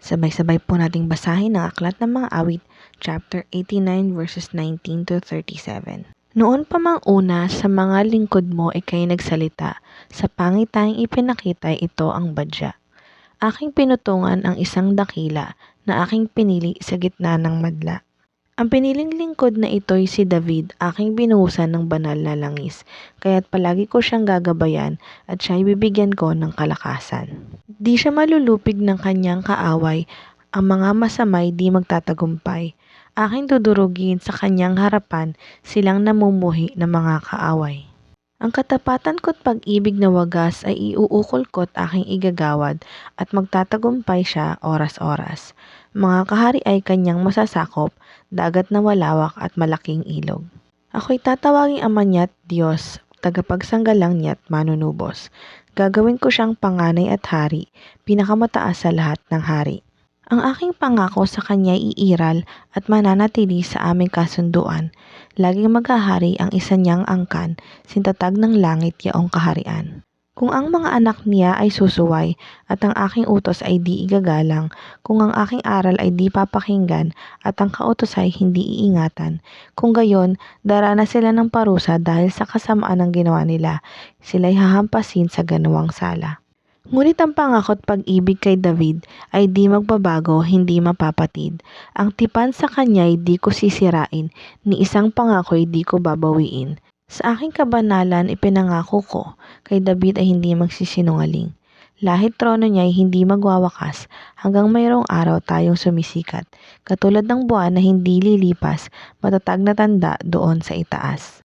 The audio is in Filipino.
Sabay-sabay po nating basahin ang Aklat ng Mga Awit, chapter 89 verses 19 to 37. Noon pa mang una sa mga lingkod mo ikay nagsalita, sa pangit tayong ipinakita ito ang badya. Aking pinutungan ang isang dakila na aking pinili sa gitna ng madla. Ang piniling lingkod na ito'y si David, aking binuhusan ng banal na langis, kaya't palagi ko siyang gagabayan at siya'y bibigyan ko ng kalakasan. Di siya malulupig ng kanyang kaaway, ang mga masamay di magtatagumpay. Aking dudurugin sa kanyang harapan silang namumuhi ng mga kaaway. Ang katapatan ko't pag-ibig na wagas ay iuukol ko't aking igagawad at magtatagumpay siya oras-oras. Mga kahari ay kanyang masasakop, dagat na malawak at malaking ilog. Ako'y tatawaging ama niya't Diyos, tagapagsanggalang niya't manunubos. Gagawin ko siyang panganay at hari, pinakamataas sa lahat ng hari. Ang aking pangako sa kanya iiral at mananatili sa aming kasunduan. Laging maghahari ang isa niyang angkan, sintatag ng langit yaong kaharian. Kung ang mga anak niya ay susuway at ang aking utos ay di igagalang, kung ang aking aral ay di papakinggan at ang kautos ay hindi iingatan, kung gayon, darana sila ng parusa dahil sa kasamaan ng ginawa nila, sila'y hahampasin sa ganawang sala. Ngunit ang pangako't pag-ibig kay David ay di magbabago, hindi mapapatid. Ang tipan sa kanya'y di ko sisirain, ni isang pangako'y di ko babawiin. Sa aking kabanalan ipinangako ko, kay David ay hindi magsisinungaling. Lahit trono niya'y hindi magwawakas, hanggang mayroong araw tayong sumisikat. Katulad ng buwan na hindi lilipas, matatag na tanda doon sa itaas.